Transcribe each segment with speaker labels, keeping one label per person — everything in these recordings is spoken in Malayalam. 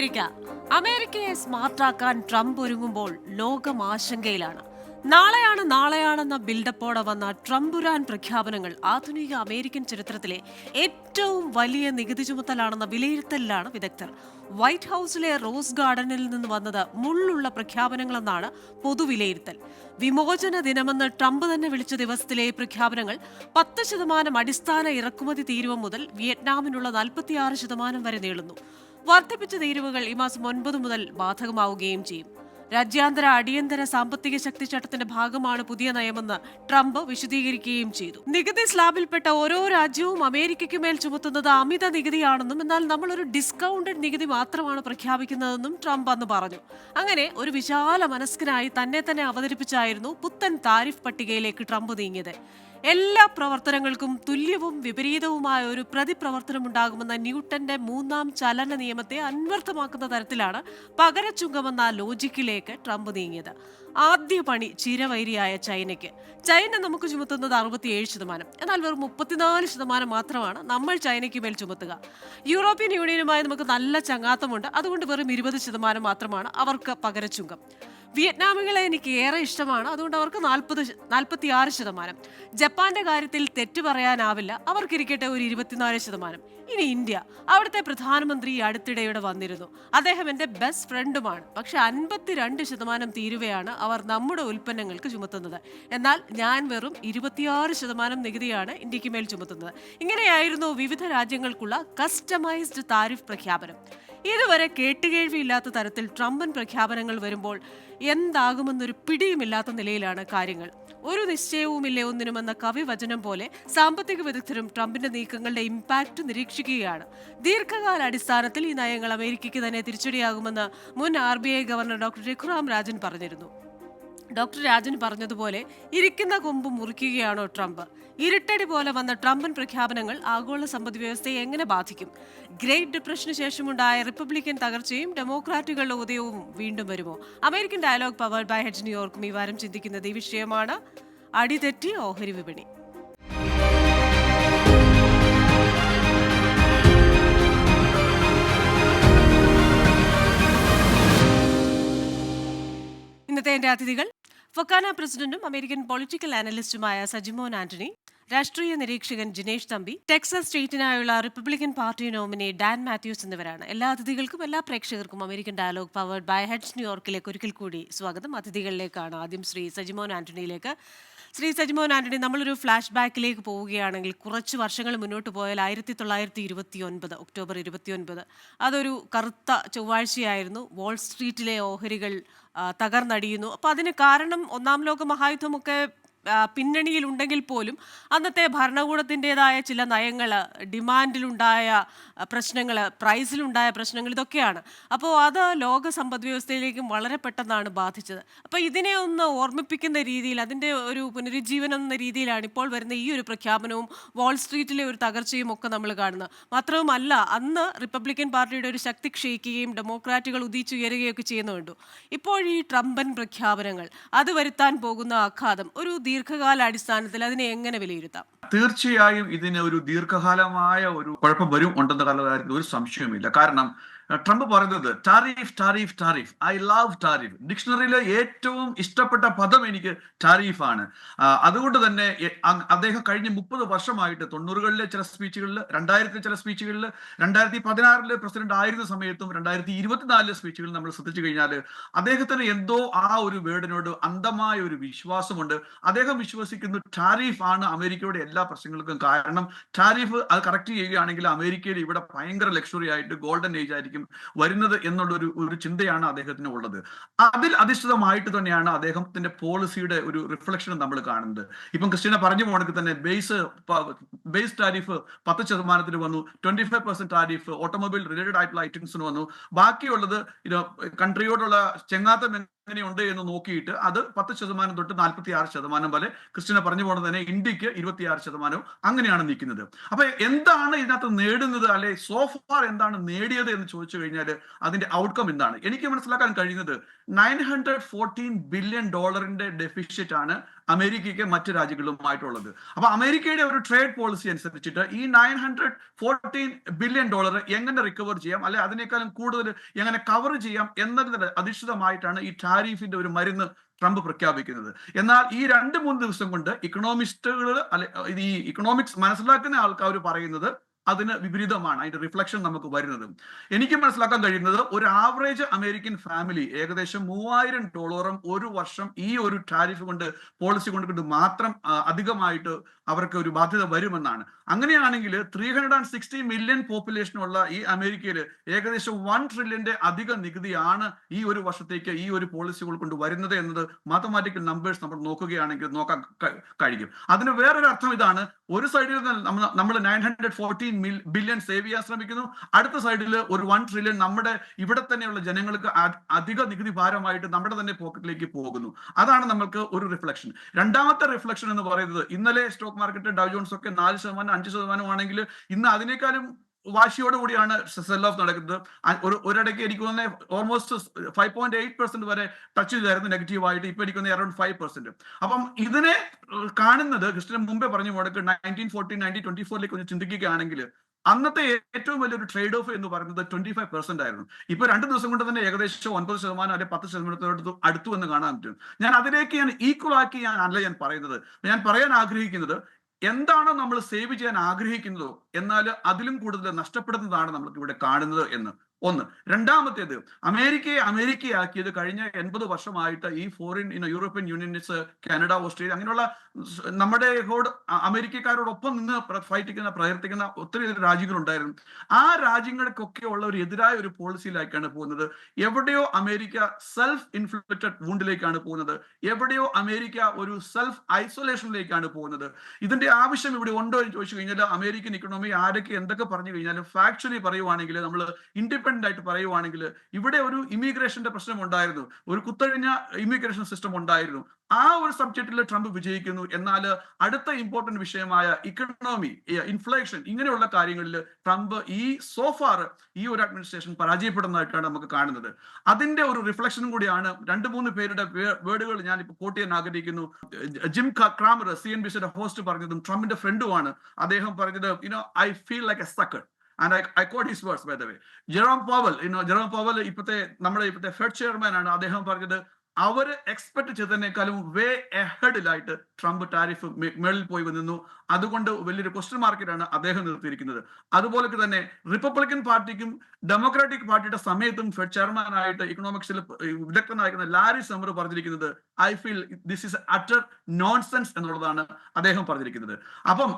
Speaker 1: അമേരിക്ക അമേരിക്കയെ സ്മാർട്ടാക്കാൻ ട്രംപ് ഒരുങ്ങുമ്പോൾ ലോകം ആശങ്കയിലാണ്. നാളെയാണെന്ന ബിൽഡപ്പോടെ വന്ന ട്രംപുരാൻ പ്രഖ്യാപനങ്ങൾ ആധുനിക അമേരിക്കൻ ചരിത്രത്തിലെ ഏറ്റവും വലിയ നികുതി ചുമത്തലാണെന്ന വിലയിരുത്തലിലാണ് വിദഗ്ധർ. വൈറ്റ് ഹൌസിലെ റോസ് ഗാർഡനിൽ നിന്ന് വന്നത് മുള്ളുള്ള പ്രഖ്യാപനങ്ങളെന്നാണ് പൊതുവിലയിരുത്തൽ. വിമോചന ദിനമെന്ന് ട്രംപ് തന്നെ വിളിച്ച ദിവസത്തിലെ പ്രഖ്യാപനങ്ങൾ 10% അടിസ്ഥാന ഇറക്കുമതി തീരുവ മുതൽ വിയറ്റ്നാമിനുള്ള 46% വരെ നീളുന്നു. വർദ്ധിപ്പിച്ച തീരുവകൾ ഈ മാസം 9 മുതൽ ബാധകമാവുകയും ചെയ്യും. രാജ്യാന്തര അടിയന്തര സാമ്പത്തിക ശക്തി ചട്ടത്തിന്റെ ഭാഗമാണ് പുതിയ നയമെന്ന് ട്രംപ് വിശദീകരിക്കുകയും ചെയ്തു. നികുതി സ്ലാബിൽപ്പെട്ട ഓരോ രാജ്യവും അമേരിക്കയ്ക്ക് മേൽ ചുമത്തുന്നത് അമിത നികുതിയാണെന്നും എന്നാൽ നമ്മൾ ഒരു ഡിസ്കൗണ്ടഡ് നികുതി മാത്രമാണ് പ്രഖ്യാപിക്കുന്നതെന്നും ട്രംപ് അന്ന് പറഞ്ഞു. അങ്ങനെ ഒരു വിശാല മനസ്കനായി തന്നെ അവതരിപ്പിച്ചായിരുന്നു പുത്തൻ താരിഫ് പട്ടികയിലേക്ക് ട്രംപ് നീങ്ങിയത്. എല്ലാ പ്രവർത്തനങ്ങൾക്കും തുല്യവും വിപരീതവുമായ ഒരു പ്രതിപ്രവർത്തനമുണ്ടാകുമെന്ന ന്യൂട്ടന്റെ 3ാം ചലന നിയമത്തെ അന്വർത്ഥമാക്കുന്ന തരത്തിലാണ് പകരച്ചുങ്കമെന്ന ലോജിക്കിലേക്ക് ട്രംപ് നീങ്ങിയത്. ആദ്യ പണി ചിരവൈരിയായ ചൈനയ്ക്ക്. ചൈന നമുക്ക് ചുമത്തുന്നത് 67%, എന്നാൽ വെറും 34% മാത്രമാണ് നമ്മൾ ചൈനയ്ക്ക് മേൽ ചുമത്തുക. യൂറോപ്യൻ യൂണിയനുമായി നമുക്ക് നല്ല ചങ്ങാത്തമുണ്ട്, അതുകൊണ്ട് വെറും 20% മാത്രമാണ് അവർക്ക് പകരച്ചുങ്കം. വിയറ്റ്നാമികളെ എനിക്ക് ഏറെ ഇഷ്ടമാണ്, അതുകൊണ്ട് അവർക്ക് 46%. ജപ്പാന്റെ കാര്യത്തിൽ തെറ്റു പറയാനാവില്ല, അവർക്കിരിക്കട്ടെ ഒരു 24%. ഇനി ഇന്ത്യ. അവിടുത്തെ പ്രധാനമന്ത്രി അടുത്തിടെ ഇവിടെ വന്നിരുന്നു. അദ്ദേഹം എന്റെ ബെസ്റ്റ് ഫ്രണ്ടുമാണ്. പക്ഷെ 52% തീരുവയാണ് അവർ നമ്മുടെ ഉൽപ്പന്നങ്ങൾക്ക് ചുമത്തുന്നത്. എന്നാൽ ഞാൻ വെറും 26% നികുതിയാണ് ഇന്ത്യക്ക് മേൽ ചുമത്തുന്നത്. ഇങ്ങനെയായിരുന്നു വിവിധ രാജ്യങ്ങൾക്കുള്ള കസ്റ്റമൈസ്ഡ് താരിഫ് പ്രഖ്യാപനം. ഇതുവരെ കേട്ടുകേഴ്വിയില്ലാത്ത തരത്തിൽ ട്രംപൻ പ്രഖ്യാപനങ്ങൾ വരുമ്പോൾ എന്താകുമെന്നൊരു പിടിയുമില്ലാത്ത നിലയിലാണ് കാര്യങ്ങൾ. ഒരു നിശ്ചയവുമില്ലേ ഒന്നിനുമെന്ന കവിവചനം പോലെ സാമ്പത്തിക വിദഗ്ധരും ട്രംപിന്റെ നീക്കങ്ങളുടെ ഇമ്പാക്ട് നിരീക്ഷിക്കുകയാണ്. ദീർഘകാല അടിസ്ഥാനത്തിൽ ഈ നയങ്ങൾ അമേരിക്കയ്ക്ക് തന്നെ തിരിച്ചടിയാകുമെന്ന് മുൻ RBI governor doctor Raghuram Rajan പറഞ്ഞിരുന്നു. ഡോക്ടർ രാജൻ പറഞ്ഞതുപോലെ ഇരിക്കുന്ന കൊമ്പ് മുറിക്കുകയാണോ ട്രംപ്? ഇരുട്ടടി പോലെ വന്ന ട്രംപൻ പ്രഖ്യാപനങ്ങൾ ആഗോള സമ്പദ് വ്യവസ്ഥയെ എങ്ങനെ ബാധിക്കും? ഗ്രേറ്റ് ഡിപ്രഷന് ശേഷമുണ്ടായ റിപ്പബ്ലിക്കൻ തകർച്ചയും ഡെമോക്രാറ്റുകളുടെ ഉദയവും വീണ്ടും വരുമോ? American dialogue powered by hedge ന്യൂയോർക്കും ഈ വാരം ചിന്തിക്കുന്നത് ഈ വിഷയമാണ്. അടിതെറ്റി ഓഹരി വിപണി. ഇന്നത്തെ എന്റെ അതിഥികൾ ഫൊക്കാന പ്രസിഡന്റും അമേരിക്കൻ പൊളിറ്റിക്കൽ അനലിസ്റ്റുമായ സജിമോൻ ആന്റണി, രാഷ്ട്രീയ നിരീക്ഷകൻ ജിനേഷ് തമ്പി, ടെക്സസ് സ്റ്റേറ്റിനായുള്ള Republican party nominee Dan Mathews എന്നിവരാണ്. എല്ലാ അതിഥികൾക്കും എല്ലാ പ്രേക്ഷകർക്കും American dialogue powered by hedge ന്യൂയോർക്കിലേക്ക് ഒരിക്കൽ കൂടി സ്വാഗതം. അതിഥികളിലേക്കാണ് ആദ്യം ശ്രീ സജിമോൻ ആന്റണിയിലേക്ക്. ശ്രീ സജിമോൻ ആന്റണി, നമ്മളൊരു ഫ്ലാഷ് ബാക്കിലേക്ക് പോവുകയാണെങ്കിൽ കുറച്ച് വർഷങ്ങൾ മുന്നോട്ട് പോയാൽ 1929 ഒക്ടോബർ 29 അതൊരു കറുത്ത ചൊവ്വാഴ്ചയായിരുന്നു. വാൾസ്ട്രീറ്റിലെ ഓഹരികൾ തകർന്നടിയുന്നു. അപ്പോൾ അതിന് കാരണം ഒന്നാം ലോക മഹായുദ്ധമൊക്കെ പിന്നണിയിലുണ്ടെങ്കിൽ പോലും അന്നത്തെ ഭരണകൂടത്തിൻ്റെതായ ചില നയങ്ങൾ, ഡിമാൻഡിലുണ്ടായ പ്രശ്നങ്ങൾ, പ്രൈസിലുണ്ടായ പ്രശ്നങ്ങൾ, ഇതൊക്കെയാണ്. അപ്പോൾ അത് ലോക സമ്പദ് വ്യവസ്ഥയിലേക്കും വളരെ പെട്ടെന്നാണ് ബാധിച്ചത്. അപ്പോൾ ഇതിനെ ഒന്ന് ഓർമ്മിപ്പിക്കുന്ന രീതിയിൽ, അതിൻ്റെ ഒരു പുനരുജ്ജീവനം എന്ന രീതിയിലാണ് ഇപ്പോൾ വരുന്ന ഈ ഒരു പ്രഖ്യാപനവും വാൾസ്ട്രീറ്റിലെ ഒരു തകർച്ചയും ഒക്കെ നമ്മൾ കാണുന്നത്. മാത്രവുമല്ല, അന്ന് റിപ്പബ്ലിക്കൻ പാർട്ടിയുടെ ഒരു ശക്തി ക്ഷയിക്കുകയും ഡെമോക്രാറ്റുകൾ ഉദിച്ചുയരുകയൊക്കെ ചെയ്യുന്നുണ്ട്. ഇപ്പോൾ ഈ ട്രംപൻ പ്രഖ്യാപനങ്ങൾ, അത് വരുത്താൻ പോകുന്ന ആഘാതം ഒരു ദീർഘകാല അടിസ്ഥാനത്തിൽ അതിനെ എങ്ങനെ വിലയിരുത്താം?
Speaker 2: തീർച്ചയായും ഇതിന് ഒരു ദീർഘകാലമായ ഒരു കുഴപ്പം വരും ഉണ്ടെന്ന കാര്യത്തിൽ ഒരു സംശയവുമില്ല. കാരണം ട്രംപ് പറയുന്നത് tariff tariff tariff, I love tariff. ഡിക്ഷണറിയിലെ ഏറ്റവും ഇഷ്ടപ്പെട്ട പദം എനിക്ക് ടാരിഫാണ്. അതുകൊണ്ട് തന്നെ അദ്ദേഹം കഴിഞ്ഞ 30 വർഷമായിട്ട് 90കളിലെ ചില സ്പീച്ചുകളിൽ, 2000 ചില സ്പീച്ചുകളിൽ, 2016 പ്രസിഡന്റ് ആയിരുന്ന സമയത്തും 2024 സ്പീച്ചുകളിൽ നമ്മൾ ശ്രദ്ധിച്ചു കഴിഞ്ഞാൽ അദ്ദേഹത്തിന് എന്തോ ആ ഒരു വേർഡിനോട് അന്ധമായ ഒരു വിശ്വാസമുണ്ട്. അദ്ദേഹം വിശ്വസിക്കുന്നു ടാരിഫ് ആണ് അമേരിക്കയുടെ എല്ലാ പ്രശ്നങ്ങൾക്കും കാരണം. ടാരിഫ് അത് കറക്റ്റ് ചെയ്യുകയാണെങ്കിൽ അമേരിക്കയിൽ ഇവിടെ ഭയങ്കര ലക്ഷറി ആയിട്ട് ഗോൾഡൻ ഏജ് ആയിരിക്കും വരുന്നത് എന്നുള്ള ഒരു ചിന്തയാണ് അദ്ദേഹത്തിന് ഉള്ളത്. അതിൽ അധിഷ്ഠിതമായിട്ട് തന്നെയാണ് അദ്ദേഹത്തിന്റെ പോളിസിയുടെ ഒരു റിഫ്ലക്ഷൻ നമ്മൾ കാണുന്നത്. ഇപ്പം ക്രിസ്റ്റീന പറഞ്ഞു പോകണമെങ്കിൽ തന്നെ ബേസ് ടാരിഫ് 10% വന്നു, 25% ടാരിഫ് ഓട്ടോമൊബൈൽ റിലേറ്റഡ് ആയിട്ടുള്ള ഐറ്റംസിന് വന്നു. ബാക്കിയുള്ളത് കൺട്രിയോടുള്ള ചെങ്ങാത്തം എങ്ങനെയുണ്ട് എന്ന് നോക്കിയിട്ട് അത് 10% തൊട്ട് 46% വരെ ക്രിസ്ത്യന പറഞ്ഞു പോകുന്നത് തന്നെ ഇന്ത്യക്ക് 26% അങ്ങനെയാണ് നിൽക്കുന്നത്. അപ്പൊ എന്താണ് ഇതിനകത്ത് നേടുന്നത്, അല്ലെ സോഫാർ എന്താണ് നേടിയത് എന്ന് ചോദിച്ചു കഴിഞ്ഞാൽ അതിന്റെ ഔട്ട്കം എന്താണ് എനിക്ക് മനസ്സിലാക്കാൻ കഴിയുന്നത്? $914 ബില്യൺ ഡെഫിസിറ്റ് ആണ് അമേരിക്കയ്ക്ക് മറ്റ് രാജ്യങ്ങളുമായിട്ടുള്ളത്. അപ്പൊ അമേരിക്കയുടെ ഒരു ട്രേഡ് പോളിസി അനുസരിച്ചിട്ട് ഈ $914 ബില്യൺ എങ്ങനെ റിക്കവർ ചെയ്യാം, അല്ലെ അതിനേക്കാളും കൂടുതൽ എങ്ങനെ കവർ ചെയ്യാം എന്നതിന് അധിഷ്ഠിതമായിട്ടാണ് ഈ ടാരിഫിന്റെ ഒരു മരുന്ന് ട്രംപ് പ്രഖ്യാപിക്കുന്നത്. എന്നാൽ ഈ 2-3 ദിവസം കൊണ്ട് ഇക്കണോമിസ്റ്റുകൾ, അല്ലെ ഈ ഇക്കണോമിക്സ് മനസ്സിലാക്കുന്ന ആൾക്കാർ പറയുന്നത് അതിന് വിപരീതമാണ് അതിന്റെ റിഫ്ലക്ഷൻ നമുക്ക് വരുന്നത്. എനിക്ക് മനസ്സിലാക്കാൻ കഴിയുന്നത് ഒരു ആവറേജ് അമേരിക്കൻ ഫാമിലി ഏകദേശം $3000 ഒരു വർഷം ഈ ഒരു ടാരിഫ് കൊണ്ട്, പോളിസി കൊണ്ട് മാത്രം അധികമായിട്ട് അവർക്ക് ഒരു ബാധ്യത വരുമെന്നാണ്. അങ്ങനെയാണെങ്കിൽ 360 മില്യൺ പോപ്പുലേഷൻ ഉള്ള ഈ അമേരിക്കയിൽ ഏകദേശം 1 ട്രില്യന്റെ അധിക നികുതിയാണ് ഈ ഒരു വർഷത്തേക്ക് ഈ ഒരു പോളിസികൾ കൊണ്ട് വരുന്നത് എന്നത് മാത്തമാറ്റിക്കൽ നമ്പേഴ്സ് നമ്മൾ നോക്കുകയാണെങ്കിൽ നോക്കാൻ കഴിയും. അതിന് വേറൊരു അർത്ഥം ഇതാണ്: ഒരു സൈഡിൽ നമ്മൾ 914 ബില്യൺ സേവ് ചെയ്യാൻ ശ്രമിക്കുന്നു, അടുത്ത സൈഡിൽ ഒരു 1 ട്രില്യൺ നമ്മുടെ ഇവിടെ തന്നെയുള്ള ജനങ്ങൾക്ക് അധിക നികുതി ഭാരമായിട്ട് നമ്മുടെ തന്നെ പോക്കറ്റിലേക്ക് പോകുന്നു. അതാണ് നമുക്ക് ഒരു റിഫ്ലക്ഷൻ. രണ്ടാമത്തെ റിഫ്ലക്ഷൻ എന്ന് പറയുന്നത്, ഇന്നലെ സ്റ്റോക്ക് മാർക്കറ്റ് ഡൗ ജോൺസ് ഒക്കെ 4%, 5% ആണെങ്കിൽ ഇന്ന് അതിനേക്കാളും വാശിയോട് കൂടിയാണ് സെൽ ഓഫ് നടക്കുന്നത്. ഒരിടയ്ക്ക് എനിക്ക് തോന്നുന്നത് ഓൾമോസ്റ്റ് 5.8% വരെ ടച്ച് ചെയ്തായിരുന്നു നെഗറ്റീവായിട്ട്. ഇപ്പൊ എനിക്ക് തോന്നുന്നത് അറൌണ്ട് 5%. അപ്പം ഇതിനെ കാണുന്നത് ക്രിസ്ത്യൻ മുമ്പേ പറഞ്ഞു കൊടുക്ക് 1914, 1924 ഒന്ന് ചിന്തിക്കുകയാണെങ്കിൽ അന്നത്തെ ഏറ്റവും വലിയൊരു ട്രേഡ് ഓഫ് എന്ന് പറയുന്നത് 25% ആയിരുന്നു. ഇപ്പൊ 2 ദിവസം കൊണ്ട് തന്നെ ഏകദേശം 9% അല്ലെങ്കിൽ 10% അടുത്തു എന്ന് കാണാൻ പറ്റും. അതിലേക്ക് ഈക്വൽ ആക്കി ഞാൻ പറയുന്നത്. ഞാൻ പറയാൻ ആഗ്രഹിക്കുന്നത്, എന്താണോ നമ്മൾ സേവ് ചെയ്യാൻ ആഗ്രഹിക്കുന്നതോ എന്നാൽ അതിലും കൂടുതൽ നഷ്ടപ്പെടുന്നതാണ് നമുക്ക് ഇവിടെ കാണുന്നത് എന്ന് ഒന്ന്. രണ്ടാമത്തേത്, അമേരിക്കയാക്കിയത് കഴിഞ്ഞ 80 വർഷമായിട്ട് ഈ foreign European unions, Canada, Australia അങ്ങനെയുള്ള നമ്മുടെ അമേരിക്കക്കാരോടൊപ്പം നിന്ന് പ്രവർത്തിക്കുന്ന ഒത്തിരി രാജ്യങ്ങളുണ്ടായിരുന്നു. ആ രാജ്യങ്ങൾക്കൊക്കെ ഉള്ള ഒരു എതിരായ ഒരു പോളിസിയിലേക്കാണ് പോകുന്നത്. എവിടെയോ അമേരിക്ക സെൽഫ് ഇൻഫ്ലിക്റ്റഡ് വൂണ്ടിലേക്കാണ് പോകുന്നത്. എവിടെയോ അമേരിക്ക ഒരു സെൽഫ് ഐസൊലേഷനിലേക്കാണ് പോകുന്നത്. ഇതിന്റെ ആവശ്യം ഇവിടെ ഉണ്ടോ എന്ന് ചോദിച്ചു കഴിഞ്ഞാൽ അമേരിക്കൻ ഇക്കണോമി ആരൊക്കെ എന്തൊക്കെ പറഞ്ഞു കഴിഞ്ഞാലും ഫാക്ച്വലി പറയുവാണെങ്കിൽ, നമ്മൾ ഇൻഡിപെൻഡന്റ് ആയിട്ട് പറയുവാണെങ്കിൽ, ഇവിടെ ഒരു ഇമിഗ്രേഷന്റെ പ്രശ്നം ഉണ്ടായിരുന്നു, ഒരു കുത്തഴിഞ്ഞ ഇമിഗ്രേഷൻ സിസ്റ്റം ഉണ്ടായിരുന്നു. ആ ഒരു സബ്ജക്റ്റിൽ ട്രംപ് വിജയിക്കുന്നു. എന്നാൽ അടുത്ത ഇമ്പോർട്ടന്റ് വിഷയമായ ഇക്കണോമി, ഇൻഫ്ലേഷൻ, ഇങ്ങനെയുള്ള കാര്യങ്ങളിൽ ട്രംപ് സോഫാർ ഈ ഒരു അഡ്മിനിസ്ട്രേഷൻ പരാജയപ്പെടുന്നതായിട്ടാണ് നമുക്ക് കാണുന്നത്. അതിന്റെ ഒരു റിഫ്ലക്ഷനും കൂടിയാണ് 2-3 പേരുടെ വേർഡുകൾ ഞാൻ ഇപ്പോൾ കോട്ട് ചെയ്യാൻ ആഗ്രഹിക്കുന്നു. ജിം ക്രാമർ, CNBCയുടെ ഹോസ്റ്റ്, പറഞ്ഞതും ട്രംപിന്റെ ഫ്രണ്ടുമാണ്. അദ്ദേഹം പറഞ്ഞത്, I feel like A sucker. And I quote his words, by the way. Jerome Powell ഇപ്പോഴത്തെ ഫെഡ് ചെയർമാൻ ആണ്. അദ്ദേഹം പറഞ്ഞത്, അവർ എക്സ്പെക്ട് ചെയ്തതിനേക്കാളും വേ എഹെഡിലായിട്ട് ട്രംപ് ടാരിഫ് മേളിൽ പോയി നിന്നു. അതുകൊണ്ട് വലിയൊരു ക്വസ്റ്റ്യൻ മാർക്കറ്റാണ് അദ്ദേഹം നിർത്തിയിരിക്കുന്നത്. അതുപോലെ തന്നെ റിപ്പബ്ലിക്കൻ പാർട്ടിക്കും ഡെമോക്രാറ്റിക് പാർട്ടിയുടെ സമയത്തും ഫെഡ് ചെയർമാനായിട്ട് ഇക്കണോമിക്സിൽ വിദഗ്ധനായിരിക്കുന്ന ലാരി സമർ പറഞ്ഞിരിക്കുന്നത്, I feel this is utter nonsense എന്നുള്ളതാണ് അദ്ദേഹം പറഞ്ഞിരിക്കുന്നത്. അപ്പം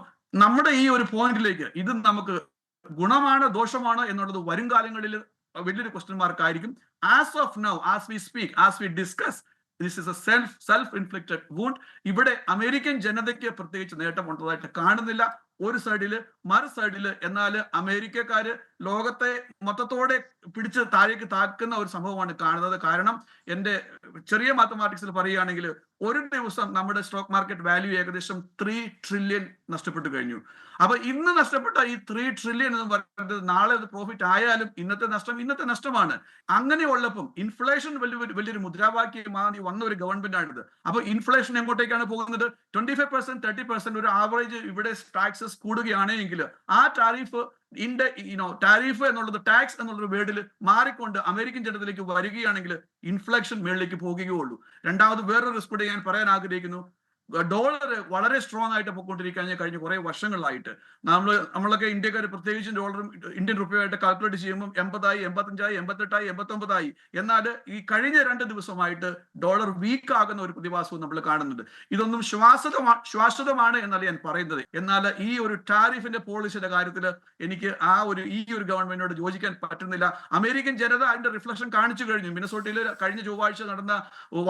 Speaker 2: നമ്മുടെ ഈ ഒരു പോയിന്റിലേക്ക് ഇത് നമുക്ക് ഗുണമാണ് ദോഷമാണ് എന്നുള്ളത് വരും കാലങ്ങളിൽ വലിയൊരു ക്വസ്റ്റ്യൻ മാർക്ക് ആയിരിക്കും. As of now, as we speak, as we discuss, this is a self inflicted wound. ഇവിടെ അമേരിക്കൻ ജനതയ്ക്ക് പ്രത്യേകിച്ച് നേട്ടമുള്ളതായിട്ട് കാണുന്നില്ല ഒരു സൈഡില്. മറു സൈഡില് എന്നാൽ അമേരിക്കക്കാര് ലോകത്തെ മൊത്തത്തോടെ പിടിച്ച് താഴേക്ക് താക്കുന്ന ഒരു സംഭവമാണ് കാണുന്നത്. കാരണം എന്റെ ചെറിയ മാത്തമാറ്റിക്സിൽ പറയുകയാണെങ്കിൽ ഒരു ദിവസം നമ്മുടെ സ്റ്റോക്ക് മാർക്കറ്റ് വാല്യൂ ഏകദേശം 3 ട്രില്യൺ നഷ്ടപ്പെട്ടു കഴിഞ്ഞു. അപ്പൊ ഇന്ന് നഷ്ടപ്പെട്ട ഈ 3 ട്രില്യൺ എന്ന് പറയുന്നത് നാളെ അത് പ്രോഫിറ്റ് ആയാലും ഇന്നത്തെ നഷ്ടമാണ്. അങ്ങനെയുള്ളപ്പം ഇൻഫ്ലേഷൻ വലിയൊരു മുദ്രാവാക്യമായി വന്ന ഒരു ഗവൺമെന്റ് ആണിത്. അപ്പൊ ഇൻഫ്ലേഷൻ എങ്ങോട്ടേക്കാണ് പോകുന്നത്? 25%, 30% ഒരു ആവറേജ് ഇവിടെ ടാക്സസ് കൂടുകയാണെങ്കിൽ ആ ടാരിഫ് ടാരിഫ് എന്നുള്ളത്, ടാക്സ് എന്നുള്ളൊരു വേർഡിൽ മാറിക്കൊണ്ട് അമേരിക്കൻ ജനതയിലേക്ക് വരികയാണെങ്കിൽ ഇൻഫ്ലേഷൻ മേളിലേക്ക് പോകുകയുള്ളൂ. രണ്ടാമത് വേറൊരു റിസ്ക് കൂടി ഞാൻ പറയാൻ ആഗ്രഹിക്കുന്നു. ഡോളർ വളരെ സ്ട്രോങ് ആയിട്ട് പോയിക്കൊണ്ടിരിക്കാൻ കഴിഞ്ഞ കുറെ വർഷങ്ങളായിട്ട് നമ്മളൊക്കെ ഇന്ത്യക്കാർ പ്രത്യേകിച്ചും ഡോളറും ഇന്ത്യൻ റുപ്പിയുമായിട്ട് കാൽക്കുലേറ്റ് ചെയ്യുമ്പോൾ 80, 85, 88, 89. എന്നാൽ ഈ കഴിഞ്ഞ 2 ദിവസമായിട്ട് ഡോളർ വീക്ക് ആകുന്ന ഒരു പ്രതിഭാസവും നമ്മൾ കാണുന്നുണ്ട്. ഇതൊന്നും ശാശ്വതമാണ് എന്നല്ല ഞാൻ പറയുന്നത്. എന്നാൽ ഈ ഒരു ടാരിഫിന്റെ പോളിസിയുടെ കാര്യത്തിൽ എനിക്ക് ഈ ഒരു ഗവൺമെന്റിനോട് യോജിക്കാൻ പറ്റുന്നില്ല. അമേരിക്കൻ ജനത അതിന്റെ റിഫ്ലക്ഷൻ കാണിച്ചു കഴിഞ്ഞു. മിനസോട്ടയിൽ കഴിഞ്ഞ ചൊവ്വാഴ്ച നടന്ന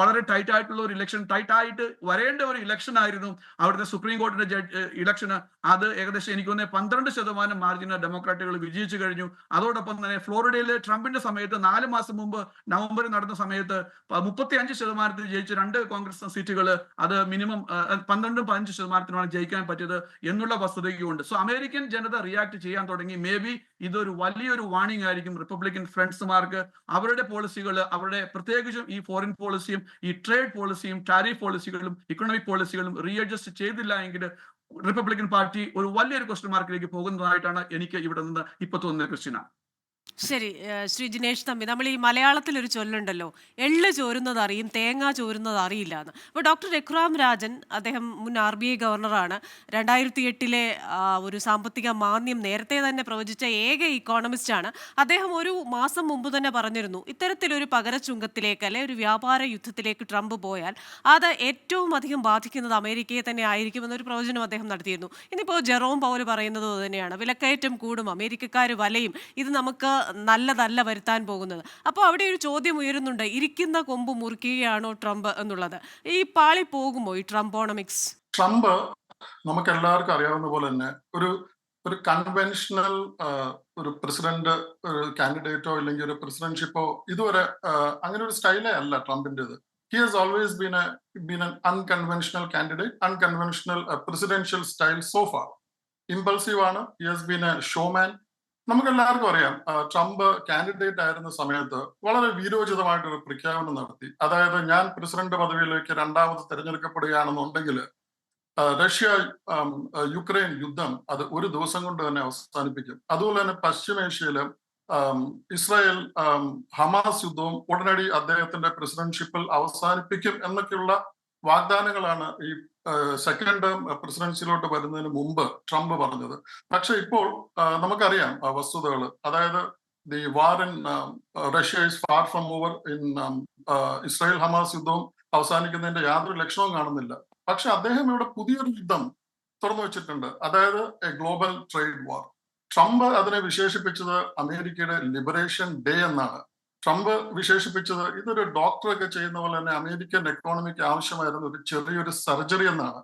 Speaker 2: വളരെ ടൈറ്റ് ആയിട്ടുള്ള ഒരു ഇലക്ഷൻ, ടൈറ്റ് ആയിട്ട് വരേണ്ട ഒരു ഇലക്ഷൻ ആയിരുന്നു, അവിടുത്തെ സുപ്രീം കോടതിയുടെ ഇലക്ഷന്. അത് ഏകദേശം എനിക്ക് തോന്നുന്നത് 12% മാർജിന് ഡെമോക്രാറ്റുകൾ വിജയിച്ചു കഴിഞ്ഞു. അതോടൊപ്പം തന്നെ ഫ്ലോറിഡയിലെ ട്രംപിന്റെ സമയത്ത് 4 മാസം മുമ്പ് നവംബറിൽ നടന്ന സമയത്ത് 35% ജയിച്ച 2 കോൺഗ്രസ് സീറ്റുകൾ അത് മിനിമം 12-15% ജയിക്കാൻ പറ്റിയത് എന്നുള്ള വസ്തുതയുണ്ട്. സോ അമേരിക്കൻ ജനത റിയാക്ട് ചെയ്യാൻ തുടങ്ങി. മേ ബി ഇതൊരു വലിയൊരു വാർണിംഗ് ആയിരിക്കും റിപ്പബ്ലിക്കൻ ഫ്രണ്ട്സ്മാർക്ക്. അവരുടെ പോളിസികൾ, അവരുടെ പ്രത്യേകിച്ചും ഈ ഫോറിൻ പോളിസിയും ഈ ട്രേഡ് പോളിസിയും ടാരിഫ് പോളിസികളും ഇക്കണോമിക് പോളിസികളും റീഅഡ്ജസ്റ്റ് ചെയ്തില്ല എങ്കിൽ റിപ്പബ്ലിക്കൻ പാർട്ടി ഒരു വലിയൊരു ക്വസ്റ്റ്യൻ മാർക്കിലേക്ക് പോകുന്നതായിട്ടാണ് എനിക്ക് ഇവിടെ നിന്ന് ഇപ്പൊ തോന്നുന്നത്, ക്രിസ്റ്റീന.
Speaker 1: ശരി. ശ്രീ ജിനേഷ് തമ്പി, നമ്മൾ ഈ മലയാളത്തിലൊരു ചൊല്ലുണ്ടല്ലോ, എള്ള് ചോരുന്നത് അറിയും തേങ്ങ ചോരുന്നത് അറിയില്ല എന്ന്. അപ്പോൾ ഡോക്ടർ രഘുറാം രാജൻ, അദ്ദേഹം മുൻ RBI ഗവർണറാണ്. 2008 ഒരു സാമ്പത്തിക മാന്ദ്യം നേരത്തെ തന്നെ പ്രവചിച്ച ഏക ഇക്കോണമിസ്റ്റാണ്. അദ്ദേഹം ഒരു മാസം മുമ്പ് തന്നെ പറഞ്ഞിരുന്നു, ഇത്തരത്തിലൊരു പകരച്ചുങ്കത്തിലേക്ക് അല്ലെ ഒരു വ്യാപാര യുദ്ധത്തിലേക്ക് ട്രംപ് പോയാൽ അത് ഏറ്റവും അധികം ബാധിക്കുന്നത് അമേരിക്കയെ തന്നെ ആയിരിക്കുമെന്നൊരു പ്രവചനം അദ്ദേഹം നടത്തിയിരുന്നു. ഇന്നിപ്പോൾ ജെറോം പൗൽ പറയുന്നത് തന്നെയാണ്, വിലക്കയറ്റം കൂടും, അമേരിക്കക്കാർ വലയും, ഇത് നമുക്ക് നല്ലതല്ല വരുത്താൻ പോകുന്നത്. അപ്പോൾ അവിടെ ഒരു ചോദ്യം ഉയരുന്നുണ്ട്, ഇരിക്കുന്ന കൊമ്പ് മുറിക്കുകയാണോ ട്രംപ് എന്നുള്ളത്. ഈ പാളി പോകുമോ ഈ ട്രംപോണമിക്സ്?
Speaker 3: ട്രംപ് നമുക്ക് എല്ലാവർക്കും അറിയാവുന്ന പോലെ തന്നെ ഒരു ഒരു കൺവെൻഷണൽ ഒരു പ്രസിഡന്റ്, ഒരു കാൻഡിഡേറ്റോ അല്ലെങ്കിൽ ഒരു പ്രസിഡന്റ്ഷിപ്പോ ഇതുവരെ അങ്ങനെ ഒരു സ്റ്റൈലേ അല്ല ട്രംപിൻ്റെത്. He has always been an unconventional candidate, unconventional presidential style so far. Impulsive ആണ്. He has been a showman. നമുക്ക് എല്ലാവർക്കും അറിയാം, ട്രംപ് കാൻഡിഡേറ്റ് ആയിരുന്ന സമയത്ത് വളരെ വീരോചിതമായിട്ടൊരു പ്രഖ്യാപനം നടത്തി. അതായത്, ഞാൻ പ്രസിഡന്റ് പദവിയിലേക്ക് 2ാമത് തിരഞ്ഞെടുക്കപ്പെടുകയാണെന്നുണ്ടെങ്കിൽ റഷ്യ യുക്രൈൻ യുദ്ധം അത് ഒരു ദിവസം കൊണ്ട് തന്നെ അവസാനിപ്പിക്കും. അതുപോലെ തന്നെ പശ്ചിമേഷ്യയില് ഇസ്രായേൽ ഹമാസ് യുദ്ധവും ഉടനടി അദ്ദേഹത്തിന്റെ പ്രസിഡന്റ്ഷിപ്പിൽ അവസാനിപ്പിക്കും എന്നൊക്കെയുള്ള വാഗ്ദാനങ്ങളാണ് ഈ സെക്കൻഡ് ടേം പ്രസിഡൻസിയിലോട്ട് വരുന്നതിന് മുമ്പ് ട്രംപ് പറഞ്ഞത്. പക്ഷെ ഇപ്പോൾ നമുക്കറിയാം വസ്തുതകൾ. അതായത്, the war in Russia is far from over. In Israel Hamas യുദ്ധവും അവസാനിക്കുന്നതിന്റെ യാതൊരു ലക്ഷണവും കാണുന്നില്ല. പക്ഷെ അദ്ദേഹം ഇവിടെ പുതിയൊരു യുദ്ധം തുറന്നു വെച്ചിട്ടുണ്ട്, അതായത് A global trade war. Trump അതിനെ വിശേഷിപ്പിച്ചത് അമേരിക്കയുടെ ലിബറേഷൻ ഡേ എന്നാണ്. ട്രംപ് വിശേഷിപ്പിച്ചത് ഇതൊരു ഡോക്ടറൊക്കെ ചെയ്യുന്ന പോലെ തന്നെ അമേരിക്കൻ എക്കോണമിക്ക് ആവശ്യമായിരുന്ന ഒരു ചെറിയൊരു സർജറി എന്നാണ്.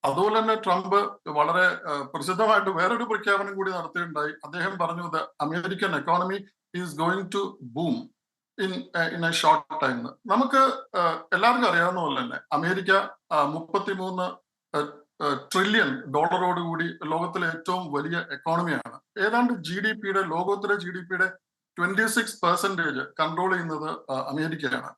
Speaker 3: അതുപോലെ തന്നെ ട്രംപ് വളരെ പ്രസിദ്ധമായിട്ട് വേറൊരു പ്രഖ്യാപനം കൂടി നടത്തിയിട്ടുണ്ടായി. അദ്ദേഹം പറഞ്ഞു, the American economy is going to boom in a short time. നമുക്ക് എല്ലാവർക്കും അറിയാവുന്ന പോലെ തന്നെ അമേരിക്ക 33 ട്രില്യൺ ഡോളറോടുകൂടി ലോകത്തിലെ ഏറ്റവും വലിയ എക്കോണമിയാണ്. ഏതാണ്ട് ലോകോത്തര GDP-യുടെ 26% കൺട്രോൾ ചെയ്യുന്നത് അമേരിക്കയാണ്.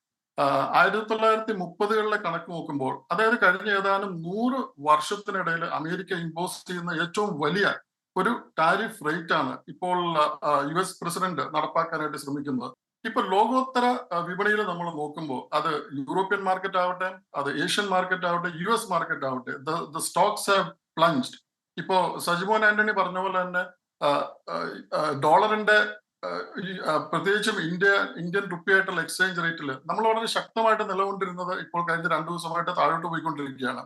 Speaker 3: 1930-കളിലെ കണക്ക് നോക്കുമ്പോൾ, അതായത് കഴിഞ്ഞ ഏതാനും 100 വർഷത്തിനിടയിൽ അമേരിക്ക ഇമ്പോസ് ചെയ്യുന്ന ഏറ്റവും വലിയ ഒരു ടാരിഫ് റേറ്റ് ആണ് ഇപ്പോൾ US പ്രസിഡന്റ് നടപ്പാക്കാനായിട്ട് ശ്രമിക്കുന്നത്. ഇപ്പൊ ലോകോത്തര വിപണിയിൽ നമ്മൾ നോക്കുമ്പോൾ, അത് യൂറോപ്യൻ മാർക്കറ്റ് ആവട്ടെ, അത് ഏഷ്യൻ മാർക്കറ്റ് ആവട്ടെ, US മാർക്കറ്റ് ആവട്ടെ, ദ സ്റ്റോക്സ് ഹാവ് പ്ലഞ്ച്ഡ്. ഇപ്പോ സജിമോൻ ആന്റണി പറഞ്ഞ പോലെ തന്നെ ഡോളറിന്റെ പ്രത്യേകിച്ചും ഇന്ത്യൻ റുപ്പിയായിട്ടുള്ള എക്സ്ചേഞ്ച് റേറ്റിൽ നമ്മൾ വളരെ ശക്തമായിട്ട് നിലകൊണ്ടിരുന്നത് ഇപ്പോൾ കഴിഞ്ഞ 2 ദിവസമായിട്ട് താഴോട്ട് പോയിക്കൊണ്ടിരിക്കുകയാണ്.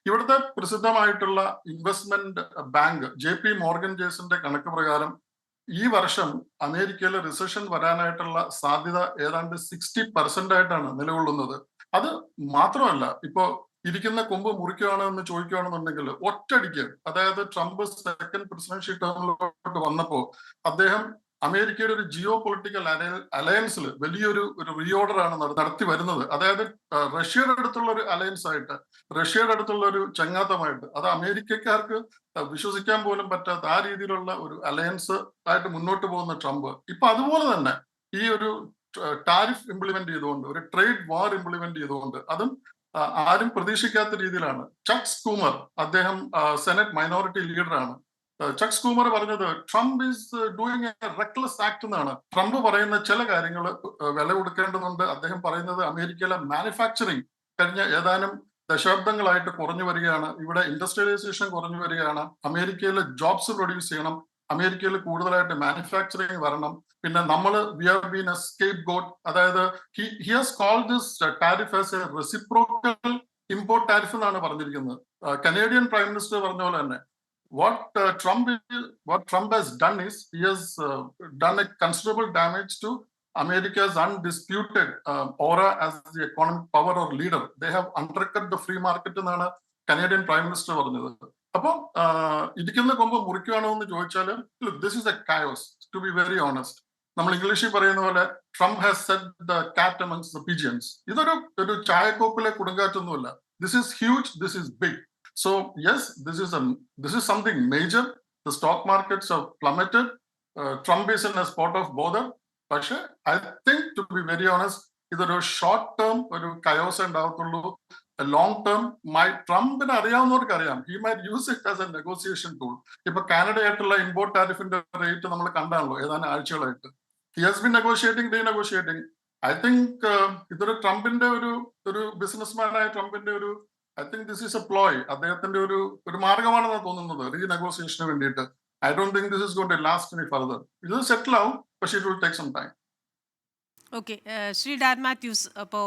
Speaker 3: ഇവിടുത്തെ പ്രസിദ്ധമായിട്ടുള്ള ഇൻവെസ്റ്റ്മെന്റ് ബാങ്ക് JP മോർഗൻ ചേസിന്റെ കണക്ക് പ്രകാരം ഈ വർഷം അമേരിക്കയിൽ റിസഷൻ വരാനായിട്ടുള്ള സാധ്യത ഏതാണ്ട് 60% ആയിട്ടാണ് നിലകൊള്ളുന്നത്. അത് മാത്രമല്ല, ഇപ്പോ ഇരിക്കുന്ന കൊമ്പ് മുറിക്കുകയാണ് എന്ന് ചോദിക്കുകയാണെന്നുണ്ടെങ്കിൽ ഒറ്റയടിക്ക്, അതായത് ട്രംപ് സെക്കൻഡ് പ്രസിഡൻഷ്യൽ ടേമിലോട്ട് വന്നപ്പോൾ അദ്ദേഹം അമേരിക്കയുടെ ഒരു ജിയോ പൊളിറ്റിക്കൽ അലയൻസിൽ വലിയൊരു റീഓർഡർ ആണ് നടത്തി വരുന്നത്. അതായത് റഷ്യയുടെ അടുത്തുള്ള ഒരു അലയൻസ് ആയിട്ട്, റഷ്യയുടെ അടുത്തുള്ള ഒരു ചങ്ങാത്തമായിട്ട്, അത് അമേരിക്കക്കാർക്ക് വിശ്വസിക്കാൻ പോലും പറ്റാത്ത ആ രീതിയിലുള്ള ഒരു അലയൻസ് ആയിട്ട് മുന്നോട്ട് പോകുന്ന ട്രംപ് ഇപ്പൊ അതുപോലെ തന്നെ ഈ ഒരു ടാരിഫ് ഇംപ്ലിമെന്റ് ചെയ്തുകൊണ്ട്, ഒരു ട്രേഡ് വാർ ഇംപ്ലിമെന്റ് ചെയ്തുകൊണ്ട്, അതും ആരും പ്രതീക്ഷിക്കാത്ത രീതിയിലാണ്. ചക്ക് സ്കൂമർ, അദ്ദേഹം സെനറ്റ് മൈനോറിറ്റി ലീഡറാണ്. ചക്ക് സ്കൂമർ പറഞ്ഞത് Trump is doing A reckless act എന്നാണ്. ട്രംപ് പറയുന്ന ചില കാര്യങ്ങൾ വില കൊടുക്കേണ്ടതുണ്ട്. അദ്ദേഹം പറയുന്നത് അമേരിക്കയിലെ മാനുഫാക്ചറിങ് കഴിഞ്ഞ ഏതാനും ദശാബ്ദങ്ങളായിട്ട് കുറഞ്ഞു വരികയാണ്, ഇവിടെ ഇൻഡസ്ട്രിയലൈസേഷൻ കുറഞ്ഞു വരികയാണ്, അമേരിക്കയിലെ ജോബ്സ് പ്രൊഡ്യൂസ് ചെയ്യണം, അമേരിക്കയിൽ കൂടുതലായിട്ട് മാനുഫാക്ചറിങ് വരണം. പിന്നെ നമ്മൾ we have been a scapegoat. അതായത് he has called this tariff as a reciprocal import tariff എന്നാണ് പറഞ്ഞിരിക്കുന്നത്. കനേഡിയൻ പ്രൈം മിനിസ്റ്റർ പറഞ്ഞ പോലെ തന്നെ what Trump has done is he has done a considerable damage to America's undisputed aura as the economic power or leader. They have undercut the free market എന്നാണ് കനേഡിയൻ പ്രൈം മിനിസ്റ്റർ പറഞ്ഞത്. അപ്പൊ ഇരിക്കുന്ന കൊമ്പ് മുറിക്കുകയാണോ എന്ന് ചോദിച്ചാൽ this is a chaos, to be very honest. നമ്മൾ ഇംഗ്ലീഷിൽ പറയുന്ന പോലെ Trump has set the cat amongst the pigeons. ഇതൊരു ചായക്കോപ്പിലെ കൊടുങ്കാറ്റൊന്നുമല്ല. This is huge, this is big. So yes, this is something major. The stock markets have plummeted. Trump is in a spot of bother. പക്ഷെ I think, to be very honest, ഇതൊരു ഷോർട്ട് ടേം ഒരു കയോസ് ഉണ്ടാകത്തുള്ളൂ. ലോങ് ടേം ട്രംപിന് അറിയാവുന്നവർക്ക് അറിയാം, he might use it as a negotiation tool. ഇപ്പൊ കാനഡയായിട്ടുള്ള ഇമ്പോർട്ട് ടാരിഫിന്റെ റേറ്റ് നമ്മൾ കണ്ടാണല്ലോ ഏതാനും ആഴ്ചകളായിട്ട്. He has been negotiating, renegotiating. I think ഇതൊരു ട്രംപിന്റെ ഒരു ബിസിനസ്മാനായ ട്രംപിന്റെ I think this is a ploy. അദ്ദേഹത്തിന്റെ ഒരു മാർഗമാണെന്ന് തോന്നുന്നത് റീനെഗോസിയേഷന് വേണ്ടിയിട്ട്. I don't think this is going to last any further. ഇത് സെറ്റിൽ ആവും, പക്ഷേ it will take some time.
Speaker 1: Okay, Shri Dan Mathews, അപ്പോൾ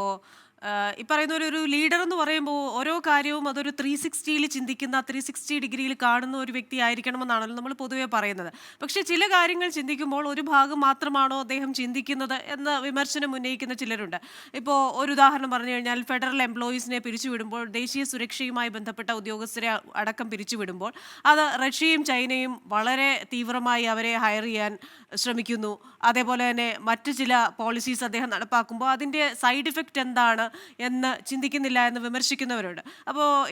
Speaker 1: ഈ പറയുന്ന ഒരു ലീഡർ എന്ന് പറയുമ്പോൾ ഓരോ കാര്യവും അതൊരു 360 ചിന്തിക്കുന്ന, 360 ഡിഗ്രിയിൽ കാണുന്ന ഒരു വ്യക്തി ആയിരിക്കണമെന്നാണല്ലോ നമ്മൾ പൊതുവെ പറയുന്നത്. പക്ഷേ ചില കാര്യങ്ങൾ ചിന്തിക്കുമ്പോൾ ഒരു ഭാഗം മാത്രമാണോ അദ്ദേഹം ചിന്തിക്കുന്നത് എന്ന വിമർശനം ഉന്നയിക്കുന്ന ചിലരുണ്ട്. ഇപ്പോൾ ഒരു ഉദാഹരണം പറഞ്ഞു കഴിഞ്ഞാൽ, ഫെഡറൽ എംപ്ലോയീസിനെ പിരിച്ചുവിടുമ്പോൾ, ദേശീയ സുരക്ഷയുമായി ബന്ധപ്പെട്ട ഉദ്യോഗസ്ഥരെ അടക്കം പിരിച്ചുവിടുമ്പോൾ അത് റഷ്യയും ചൈനയും വളരെ തീവ്രമായി അവരെ ഹയർ ചെയ്യാൻ ശ്രമിക്കുന്നു. അതേപോലെ തന്നെ മറ്റു ചില പോളിസീസ് അദ്ദേഹം നടപ്പാക്കുമ്പോൾ അതിൻ്റെ സൈഡ് ഇഫക്റ്റ് എന്താണ് എന്ന് ചിന്തിക്കുന്നില്ല എന്ന് വിമർശിക്കുന്നവരുണ്ട്.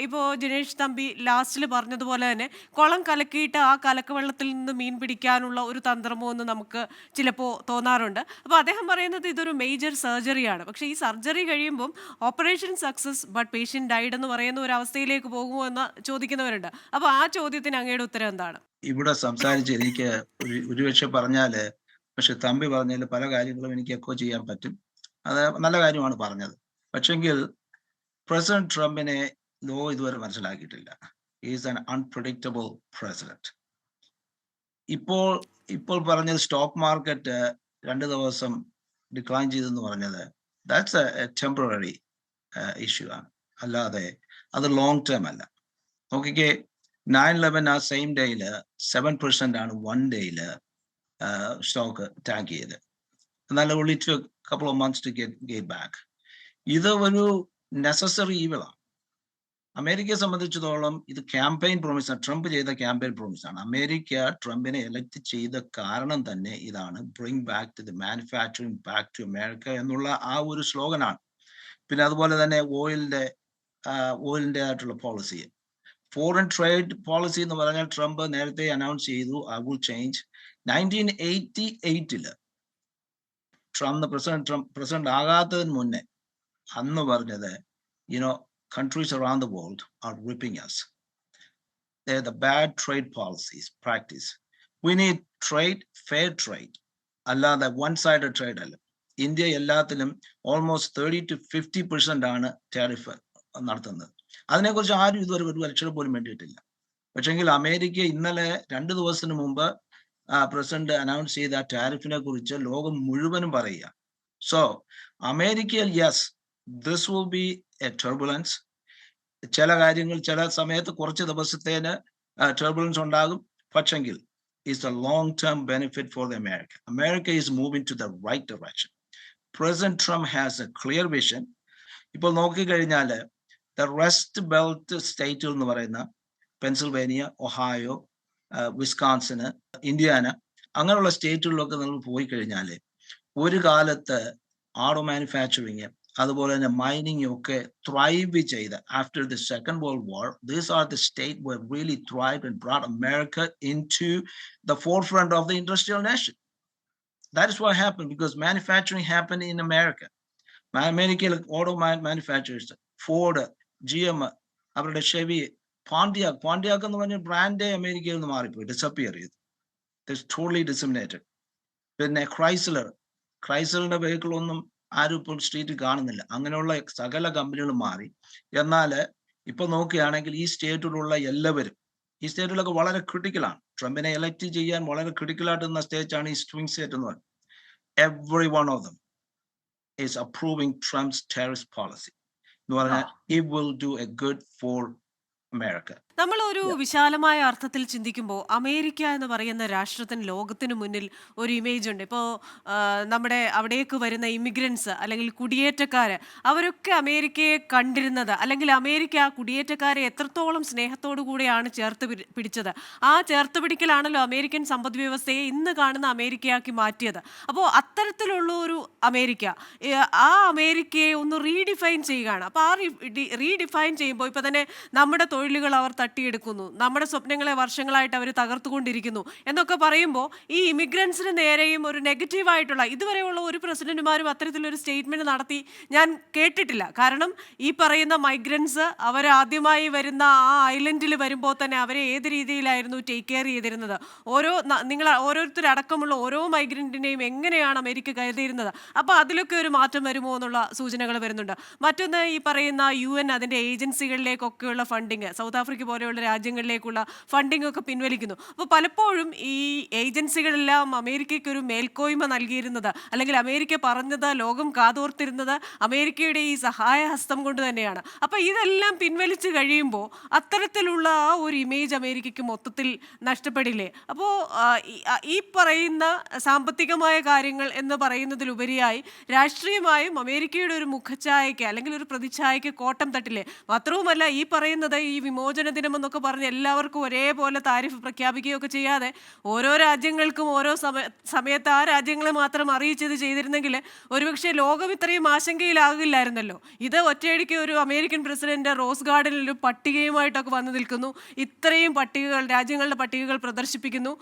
Speaker 1: ഇപ്പോൾ ജിനേഷ് തമ്പി ലാസ്റ്റിൽ പറഞ്ഞതുപോലെ തന്നെ കുളം കലക്കിയിട്ട് ആ കലക്കവെള്ളത്തിൽ നിന്ന് മീൻ പിടിക്കാനുള്ള ഒരു തന്ത്രമോ എന്ന് നമുക്ക് ചിലപ്പോൾ തോന്നാറുണ്ട്. അപ്പോൾ അദ്ദേഹം പറയുന്നത് ഇതൊരു മേജർ സർജറിയാണ്. പക്ഷേ ഈ സർജറി കഴിയുമ്പം operation success but patient died എന്ന് പറയുന്ന ഒരു അവസ്ഥയിലേക്ക് പോകുമോ എന്ന് ചോദിക്കുന്നവരുണ്ട്. അപ്പോൾ ആ ചോദ്യത്തിന് അങ്ങയുടെ ഉത്തരം എന്താണ്?
Speaker 4: ഇവിടെ സംസാരിച്ച് എനിക്ക് ഒരുപക്ഷെ പറഞ്ഞാല്, പക്ഷെ തമ്പി പറഞ്ഞാൽ പല കാര്യങ്ങളും എനിക്ക് എക്കോ ചെയ്യാൻ പറ്റും. അത് നല്ല കാര്യമാണ് പറഞ്ഞത്. പക്ഷെങ്കിൽ പ്രസിഡന്റ് ട്രംപിനെ ലോ ഇതുവരെ മനസ്സിലാക്കിയിട്ടില്ല. Is an unpredictable president. ഇപ്പോൾ പറഞ്ഞത് സ്റ്റോക്ക് മാർക്കറ്റ് 2 ദിവസം ഡിക്ലൈൻ ചെയ്തെന്ന് പറഞ്ഞത് ദാറ്റ്സ് എ ടെമ്പററി ഇഷ്യൂ ആണ്, അല്ലാതെ അത് ലോങ് ടേം അല്ല. നോക്കിക്കേ, 9/11 ആ സെയിം ഡേയില് 7% ആണ് 1 ഡേയില് സ്റ്റോക്ക് ടാങ്ക് ചെയ്ത്. എന്നാൽ only took a couple of months to get back. ഇത് ഒരു നെസസറി ഈവിളാണ്. അമേരിക്കയെ സംബന്ധിച്ചിടത്തോളം ഇത് ക്യാമ്പയിൻ പ്രോമിസാണ്, ട്രംപ് ചെയ്ത ക്യാമ്പയിൻ പ്രോമിസാണ്. അമേരിക്ക ട്രംപിനെ എലക്ട് ചെയ്ത കാരണം തന്നെ ഇതാണ്, bring back to the manufacturing back to America എന്നുള്ള ആ ഒരു സ്ലോഗനാണ്. പിന്നെ അതുപോലെ തന്നെ ഓയിലിന്റെ ആയിട്ടുള്ള പോളിസി, ഫോറിൻ ട്രേഡ് പോളിസി എന്ന് പറഞ്ഞാൽ ട്രംപ് നേരത്തെ അനൗൺസ് ചെയ്തു, I will change. 1988 Trump president ആകാത്തതിന് മുന്നേ അന്ന് പറഞ്ഞത്, countries around the world are ripping us. They're the bad trade policies practice. We need trade, fair trade. അല്ലാതെ one-sided trade അല്ല. ഇന്ത്യ എല്ലാത്തിലും almost 30 to 50% ആണ് ടാരിഫ് നടത്തുന്നത്. അതിനെക്കുറിച്ച് ആരും ഇതുവരെ ഒരു ലക്ഷം പോലും വേണ്ടിയിട്ടില്ല. പക്ഷെങ്കിൽ അമേരിക്ക ഇന്നലെ 2 ദിവസത്തിന് മുമ്പ് പ്രസിഡന്റ് അനൗൺസ് ചെയ്ത ടാരിഫിനെ കുറിച്ച് ലോകം മുഴുവനും പറയുക. സോ അമേരിക്കയിൽ yes, this will be a turbulence. ചില കാര്യങ്ങൾ ചില സമയത്ത് കുറച്ച് ദിവസത്തേന് turbulence ഉണ്ടാകും. പക്ഷെങ്കിൽ is a long-term benefit for the America. America is moving to the right direction. President Trump has a clear vision. ഇപ്പോൾ നോക്കിക്കഴിഞ്ഞാൽ the Rust Belt സ്റ്റേറ്റുകൾ എന്ന് പറയുന്ന പെൻസിൽവേനിയ, ഒഹായോ, വിസ്കോൺസിന്, ഇൻഡിയാന, അങ്ങനെയുള്ള സ്റ്റേറ്റുകളിലൊക്കെ നമ്മൾ പോയി കഴിഞ്ഞാൽ ഒരു കാലത്ത് ആട്ടോ മാനുഫാക്ചറിങ് അതുപോലെ തന്നെ മൈനിങ് ഒക്കെ ത്രൈവ് ചെയ്ത് after the second world war, these are the state were really thrived and brought America into the forefront of the industrial nation. That is what happened because manufacturing happened in America. അമേരിക്കയിൽ ഓട്ടോ മാനുഫാക്ചറേഴ്സ്, ഫോർഡ്, GM, അവരുടെ ഷെവി, പോണ്ടിയാക്ക് എന്ന് പറഞ്ഞ ബ്രാൻഡേ അമേരിക്കയിൽ നിന്ന് മാറിപ്പോയി, ഡിസപ്പിയർ ചെയ്തു, ടോട്ടലി ഡിസിമിനേറ്റഡ്. പിന്നെ ക്രൈസലറിന്റെ വെഹിക്കിളൊന്നും ആരും ഇപ്പോൾ സ്ട്രീറ്റിൽ കാണുന്നില്ല. അങ്ങനെയുള്ള സകല കമ്പനികളും മാറി. എന്നാൽ ഇപ്പൊ നോക്കുകയാണെങ്കിൽ ഈ സ്റ്റേറ്റിലുള്ള എല്ലാവരും, ഈ സ്റ്റേറ്റിലൊക്കെ വളരെ ക്രിട്ടിക്കലാണ്. ട്രംപിനെ എലക്ട് ചെയ്യാൻ വളരെ ക്രിട്ടിക്കലായിട്ട് നിന്ന സ്റ്റേറ്റാണ് ഈ സ്വിംഗ് സ്റ്റേറ്റ് എന്ന് പറയുന്നത്. Every one of them is approving Trump's tariff policy. It will do a good for America.
Speaker 1: നമ്മൾ ഒരു വിശാലമായ അർത്ഥത്തിൽ ചിന്തിക്കുമ്പോൾ അമേരിക്ക എന്ന് പറയുന്ന രാഷ്ട്രത്തിന് ലോകത്തിന് മുന്നിൽ ഒരു ഇമേജ് ഉണ്ട്. ഇപ്പോൾ നമ്മുടെ അവിടേക്ക് വരുന്ന ഇമിഗ്രൻസ് അല്ലെങ്കിൽ കുടിയേറ്റക്കാർ അവരൊക്കെ അമേരിക്കയെ കണ്ടിരുന്നത്, അല്ലെങ്കിൽ അമേരിക്ക ആ കുടിയേറ്റക്കാരെ എത്രത്തോളം സ്നേഹത്തോടു കൂടെയാണ് പിടിച്ചത്. ആ ചേർത്ത് പിടിക്കലാണല്ലോ അമേരിക്കൻ സമ്പദ് വ്യവസ്ഥയെ ഇന്ന് കാണുന്ന അമേരിക്കയാക്കി മാറ്റിയത്. അപ്പോൾ അത്തരത്തിലുള്ള ഒരു അമേരിക്ക, ആ അമേരിക്കയെ ഒന്ന് റീഡിഫൈൻ ചെയ്യുകയാണ്. അപ്പോൾ ആ റീഡിഫൈൻ ചെയ്യുമ്പോൾ ഇപ്പോൾ തന്നെ നമ്മുടെ തൊഴിലുകൾ അവർ തട്ടിയെടുക്കുന്നു, നമ്മുടെ സ്വപ്നങ്ങളെ വർഷങ്ങളായിട്ട് അവർ തകർത്തുകൊണ്ടിരിക്കുന്നു എന്നൊക്കെ പറയുമ്പോൾ ഈ ഇമിഗ്രൻസിന് നേരെയും ഒരു നെഗറ്റീവായിട്ടുള്ള, ഇതുവരെയുള്ള ഒരു പ്രസിഡന്റുമാരും അത്തരത്തിലൊരു സ്റ്റേറ്റ്മെന്റ് നടത്തി ഞാൻ കേട്ടിട്ടില്ല. കാരണം ഈ പറയുന്ന മൈഗ്രൻസ് അവർ ആദ്യമായി വരുന്ന ആ ഐലൻഡിൽ വരുമ്പോൾ തന്നെ അവരെ ഏത് രീതിയിലായിരുന്നു ടേക്ക് കെയർ ചെയ്തിരുന്നത്, നിങ്ങൾ ഓരോരുത്തരടക്കമുള്ള ഓരോ മൈഗ്രൻറ്റിനെയും എങ്ങനെയാണ് അമേരിക്ക കരുതിയിരുന്നത്. അപ്പോൾ അതിലൊക്കെ ഒരു മാറ്റം വരുമോ എന്നുള്ള സൂചനകൾ വരുന്നുണ്ട്. മറ്റൊന്ന്, ഈ പറയുന്ന UN അതിൻ്റെ ഏജൻസികളിലേക്കൊക്കെയുള്ള ഫണ്ടിങ്, സൗത്ത് ആഫ്രിക്ക പോലെയുള്ള രാജ്യങ്ങളിലേക്കുള്ള ഫണ്ടിങ് ഒക്കെ പിൻവലിക്കുന്നു. അപ്പോൾ പലപ്പോഴും ഈ ഏജൻസികളെല്ലാം അമേരിക്കയ്ക്ക് ഒരു മേൽക്കോയ്മ നൽകിയിരുന്നത്, അല്ലെങ്കിൽ അമേരിക്ക പറഞ്ഞത് ലോകം കാതോർത്തിരുന്നത് അമേരിക്കയുടെ ഈ സഹായഹസ്തം കൊണ്ട് തന്നെയാണ്. അപ്പോൾ ഇതെല്ലാം പിൻവലിച്ച് കഴിയുമ്പോൾ അത്തരത്തിലുള്ള ആ ഒരു ഇമേജ് അമേരിക്കയ്ക്ക് മൊത്തത്തിൽ നഷ്ടപ്പെടില്ലേ? അപ്പോൾ ഈ പറയുന്ന സാമ്പത്തികമായ കാര്യങ്ങൾ എന്ന് പറയുന്നതിലുപരിയായി രാഷ്ട്രീയമായും അമേരിക്കയുടെ ഒരു മുഖഛായയ്ക്ക് അല്ലെങ്കിൽ ഒരു പ്രതിച്ഛായയ്ക്ക് കോട്ടം തട്ടില്ലേ? മാത്രവുമല്ല, ഈ പറയുന്നത് ഈ വിമോചന ദിനം എന്നൊക്കെ പറഞ്ഞ് എല്ലാവർക്കും ഒരേപോലെ താരിഫ് പ്രഖ്യാപിക്കുകയൊക്കെ ചെയ്യാതെ ഓരോ രാജ്യങ്ങൾക്കും ഓരോ സമയത്ത് ആ രാജ്യങ്ങളെ മാത്രം അറിയിച്ചത് ചെയ്തിരുന്നെങ്കിൽ ഒരുപക്ഷെ ലോകം ഇത്രയും ആശങ്കയിലാകില്ലായിരുന്നല്ലോ. ഇത് ഒറ്റയടിക്ക് ഒരു അമേരിക്കൻ പ്രസിഡന്റ് റോസ് ഗാർഡനിൽ ഒരു പട്ടികയുമായിട്ടൊക്കെ വന്നു നിൽക്കുന്നു, ഇത്രയും പട്ടികകൾ, രാജ്യങ്ങളുടെ പട്ടികകൾ പ്രദർശിപ്പിക്കുന്നു,